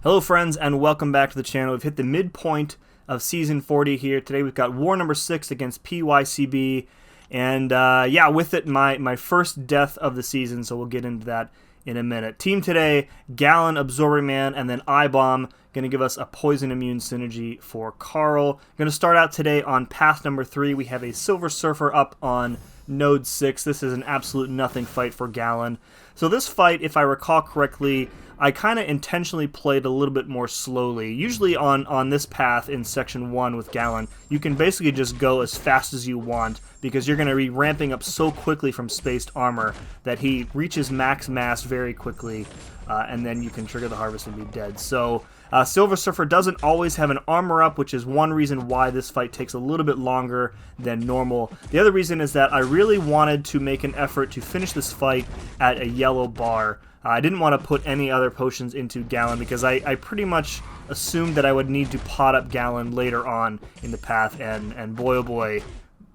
Hello friends and welcome back to the channel. We've hit the midpoint of season 40 here. Today we've got war number 6 against Pycb, and yeah, with it my first death of the season, so we'll get into that in a minute. Team today, Galan, Absorbing Man, and then IBOM, going to give us a poison immune synergy for Carl. Going to start out today on path number 3. We have a Silver Surfer up on node 6. This is an absolute nothing fight for Galan. So this fight, if I recall correctly, I kind of intentionally played a little bit more slowly. Usually on this path in section 1 with Galan, you can basically just go as fast as you want because you're going to be ramping up so quickly from spaced armor that he reaches max mass very quickly, and then you can trigger the harvest and be dead. So Silver Surfer doesn't always have an armor up, which is one reason why this fight takes a little bit longer than normal. The other reason is that I really wanted to make an effort to finish this fight at a yellow bar. I didn't want to put any other potions into Galan because I pretty much assumed that I would need to pot up Galan later on in the path, and boy oh boy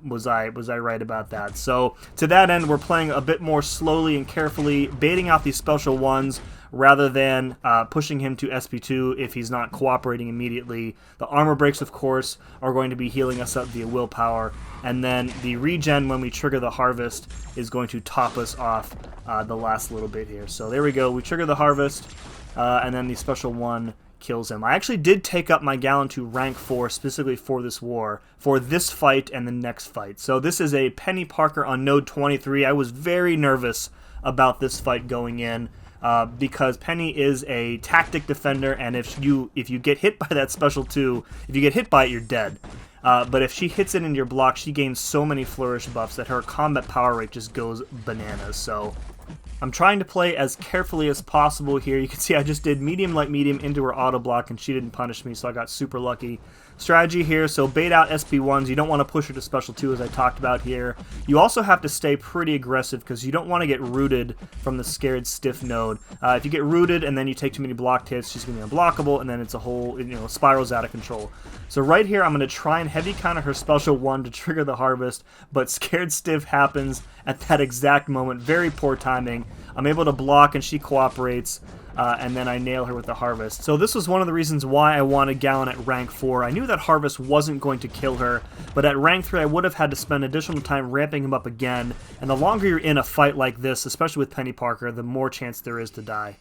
was I right about that. So to that end, we're playing a bit more slowly and carefully, baiting out these special ones rather than pushing him to SP2 if he's not cooperating immediately. The armor breaks, of course, are going to be healing us up via willpower, and then the regen when we trigger the harvest is going to top us off the last little bit here. So there we go, we trigger the harvest, and then the special one kills him. I actually did take up my Galan to rank 4 specifically for this war, for this fight and the next fight. So this is a Penny Parker on node 23. I was very nervous about this fight going in, because Penny is a tactic defender, and if you get hit by that special 2, if you get hit by it, you're dead. But if she hits it into your block, she gains so many flourish buffs that her combat power rate just goes bananas. So I'm trying to play as carefully as possible here. You can see I just did medium, light, medium into her auto block, and she didn't punish me, so I got super lucky. Strategy here, so bait out SP1s. You don't want to push her to special 2, as I talked about here. You also have to stay pretty aggressive because you don't want to get rooted from the scared stiff node. If you get rooted and then you take too many blocked hits, she's going to be unblockable, and then it's a whole, spirals out of control. So right here, I'm going to try and heavy counter her special 1 to trigger the harvest, but scared stiff happens at that exact moment. Very poor timing. I'm able to block and she cooperates, and then I nail her with the harvest. So this was one of the reasons why I wanted Galan at rank 4. I knew that harvest wasn't going to kill her, but at rank 3 I would have had to spend additional time ramping him up again, and the longer you're in a fight like this, especially with Penny Parker, the more chance there is to die.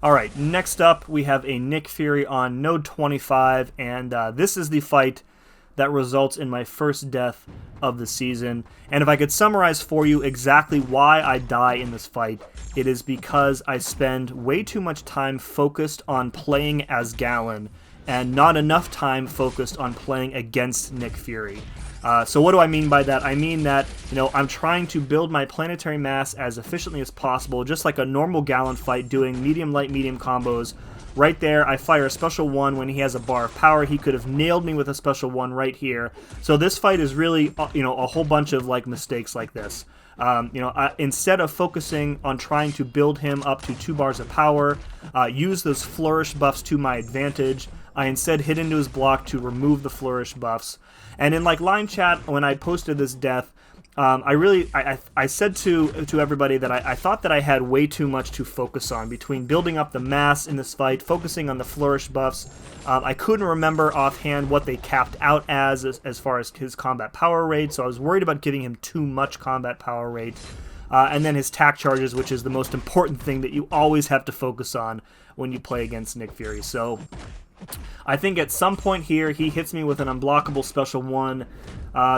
Alright, next up we have a Nick Fury on node 25, and this is the fight that results in my first death of the season. And if I could summarize for you exactly why I die in this fight, it is because I spend way too much time focused on playing as Galan and not enough time focused on playing against Nick Fury. So what do I mean by that? I mean that, I'm trying to build my planetary mass as efficiently as possible, just like a normal Galan fight, doing medium, light, medium combos. Right there, I fire a special 1 when he has a bar of power. He could have nailed me with a special 1 right here. So this fight is really, a whole bunch of mistakes like this. Instead of focusing on trying to build him up to 2 bars of power, use those flourish buffs to my advantage, I instead hit into his block to remove the flourish buffs. And in line chat, when I posted this death, I said to everybody that I thought that I had way too much to focus on between building up the mass in this fight, focusing on the flourish buffs. I couldn't remember offhand what they capped out as far as his combat power rate, so I was worried about giving him too much combat power rate. And then his tack charges, which is the most important thing that you always have to focus on when you play against Nick Fury. So I think at some point here, he hits me with an unblockable special 1.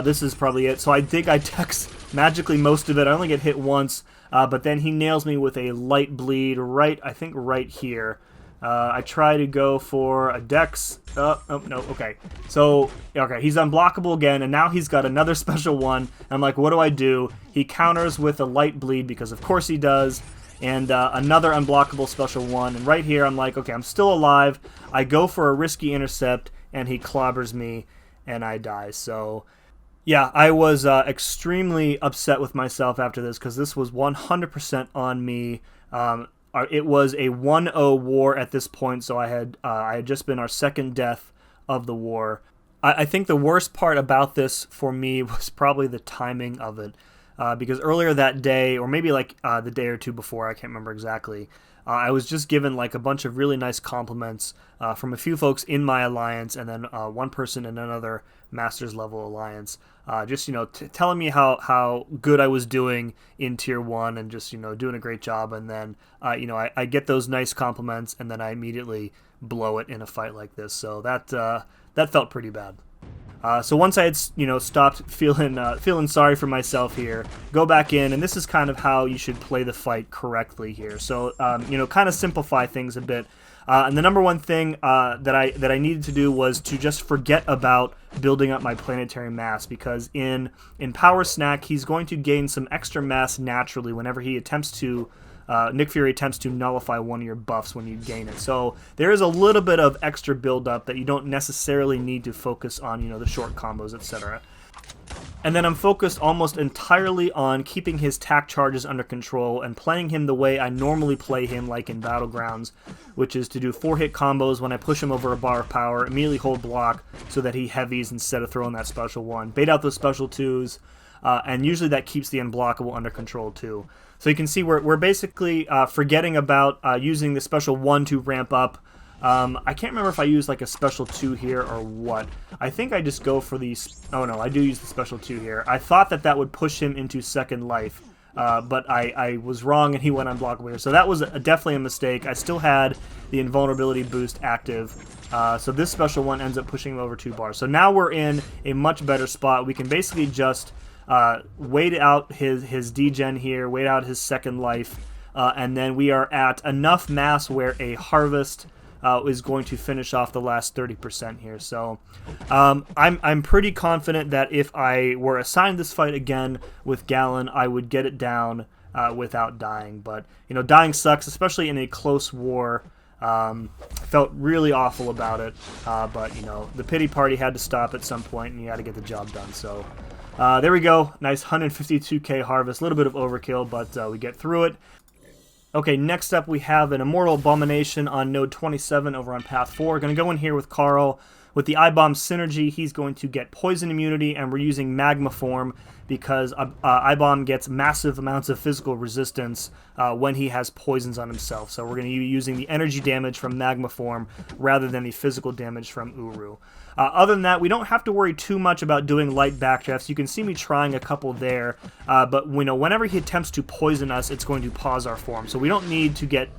This is probably it. So I think I text magically most of it. I only get hit once, but then he nails me with a light bleed I think right here. I try to go for a dex. Oh, no, okay. So, okay, he's unblockable again, and now he's got another special 1. I'm like, what do? He counters with a light bleed, because of course he does. And another unblockable special 1, and right here I'm like, okay, I'm still alive. I go for a risky intercept, and he clobbers me, and I die. So, yeah, I was extremely upset with myself after this, because this was 100% on me. It was a 1-0 war at this point, so I had just been our second death of the war. I think the worst part about this for me was probably the timing of it. Because earlier that day, or maybe the day or two before, I can't remember exactly, I was just given like a bunch of really nice compliments from a few folks in my alliance, and then one person in another Masters level alliance, just telling me how good I was doing in Tier 1 and just doing a great job. And then I get those nice compliments, and then I immediately blow it in a fight like this. So that felt pretty bad. So once I had stopped feeling sorry for myself here, go back in, and this is kind of how you should play the fight correctly here. So kind of simplify things a bit. And the number one thing that I needed to do was to just forget about building up my planetary mass, because in Power Snack he's going to gain some extra mass naturally whenever he attempts to Nick Fury attempts to nullify one of your buffs when you gain it. So there is a little bit of extra build-up that you don't necessarily need to focus on, the short combos, etc. And then I'm focused almost entirely on keeping his tack charges under control and playing him the way I normally play him, like in Battlegrounds, which is to do 4-hit combos when I push him over a bar of power, immediately hold block so that he heavies instead of throwing that special 1. Bait out those special 2s, and usually that keeps the unblockable under control too. So you can see we're basically forgetting about using the special 1 to ramp up. I can't remember if I use like a special 2 here or what. I think I just go for these. Oh no, I do use the special 2 here. I thought that would push him into second life, but I was wrong and he went unblockable here. So that was definitely a mistake. I still had the invulnerability boost active. So this special 1 ends up pushing him over 2 bars. So now we're in a much better spot. We can basically just wait out his degen here, wait out his second life, and then we are at enough mass where a harvest is going to finish off the last 30% here. So I'm pretty confident that if I were assigned this fight again with Galan, I would get it down without dying. But dying sucks, especially in a close war. Felt really awful about it, but the pity party had to stop at some point, and you had to get the job done. So there we go. Nice 152k harvest. A little bit of overkill, but we get through it. Okay, next up we have an Immortal Abomination on node 27 over on path 4. Going to go in here with Carl. With the I-Bomb synergy, he's going to get poison immunity, and we're using Magma Form because I-Bomb gets massive amounts of physical resistance when he has poisons on himself. So we're going to be using the energy damage from Magma Form rather than the physical damage from Uru. Other than that, we don't have to worry too much about doing light backdrafts. You can see me trying a couple there, but whenever he attempts to poison us, it's going to pause our form. So we don't need to get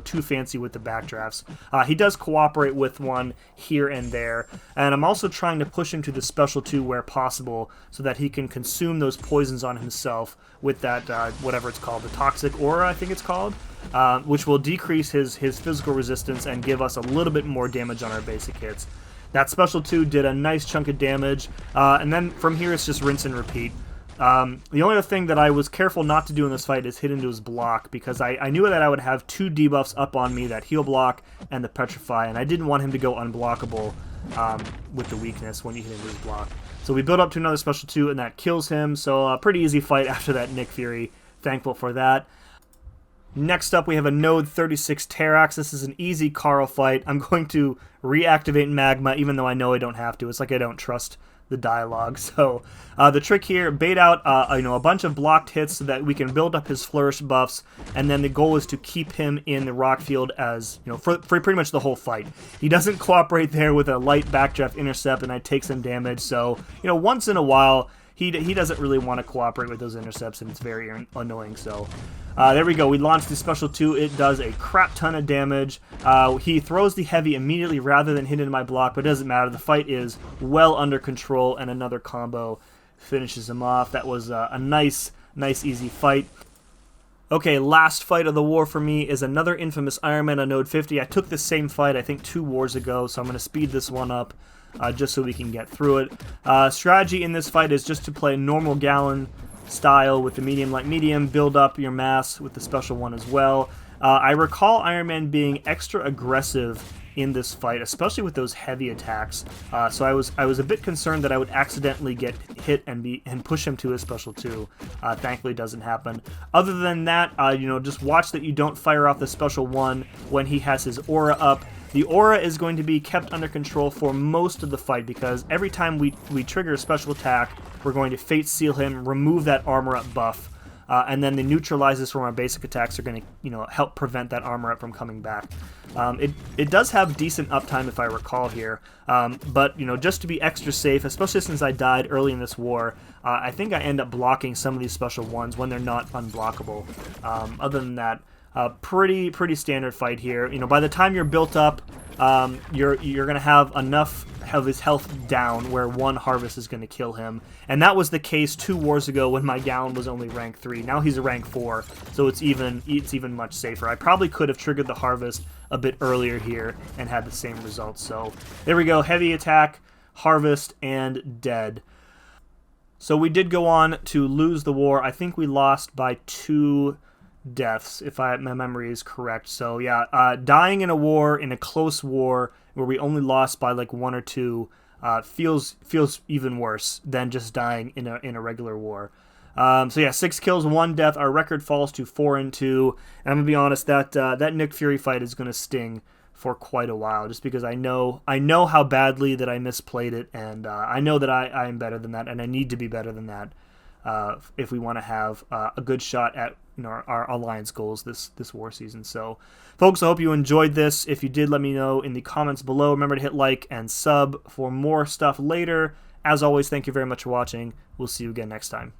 too fancy with the backdrafts. He does cooperate with one here and there, and I'm also trying to push him to the special 2 where possible so that he can consume those poisons on himself with that whatever it's called, the toxic aura, I think it's called, which will decrease his physical resistance and give us a little bit more damage on our basic hits. That special 2 did a nice chunk of damage, and then from here it's just rinse and repeat. The only other thing that I was careful not to do in this fight is hit into his block, because I knew that I would have 2 debuffs up on me, that heal block and the petrify, and I didn't want him to go unblockable with the weakness when you hit into his block. So we build up to another special 2, and that kills him, so a pretty easy fight after that Nick Fury. Thankful for that. Next up, we have a node 36 TERRAX. This is an easy Carl fight. I'm going to reactivate Magma, even though I know I don't have to. It's like I don't trust the dialogue. So the trick here, bait out a bunch of blocked hits so that we can build up his flourish buffs, and then the goal is to keep him in the rock field as for pretty much the whole fight. He doesn't cooperate there with a light backdraft intercept, and I take some damage. So once in a while he doesn't really want to cooperate with those intercepts, and it's very annoying. So there we go. We launched the special 2. It does a crap ton of damage. He throws the heavy immediately rather than hit into my block, but it doesn't matter. The fight is well under control, and another combo finishes him off. That was a nice easy fight. Okay, last fight of the war for me is another infamous Iron Man on node 50. I took this same fight, I think, 2 wars ago, so I'm going to speed this one up just so we can get through it. Strategy in this fight is just to play normal Galan style with the medium light medium, build up your mass with the special 1 as well. I recall Iron Man being extra aggressive in this fight, especially with those heavy attacks. So I was a bit concerned that I would accidentally get hit and push him to his special 2. Thankfully, it doesn't happen. Other than that, just watch that you don't fire off the special 1 when he has his aura up. The aura is going to be kept under control for most of the fight, because every time we trigger a special attack, we're going to Fate Seal him, remove that armor up buff. and then the neutralizes from our basic attacks are going to help prevent that armor up from coming back. It does have decent uptime if I recall here, but just to be extra safe, especially since I died early in this war, I think I end up blocking some of these special ones when they're not unblockable. Other than that, pretty standard fight here. By the time you're built up, you're gonna have enough of his health down where one harvest is gonna kill him, and that was the case 2 wars ago when my Galan was only rank 3. Now he's a rank 4, so it's even much safer. I probably could have triggered the harvest a bit earlier here and had the same results. So there we go, heavy attack, harvest, and dead. So we did go on to lose the war. I think we lost by 2 deaths, if my memory is correct. So yeah, dying in a war, in a close war, where we only lost by like 1 or 2, feels even worse than just dying in a regular war. So yeah, 6 kills, 1 death. Our record falls to 4-2. And I'm gonna be honest, that Nick Fury fight is gonna sting for quite a while, just because I know how badly that I misplayed it, and I know that I am better than that, and I need to be better than that if we want to have a good shot at our alliance goals this war season. So folks, I hope you enjoyed this. If you did, let me know in the comments below. Remember to hit like and sub for more stuff later. As always, thank you very much for watching. We'll see you again next time.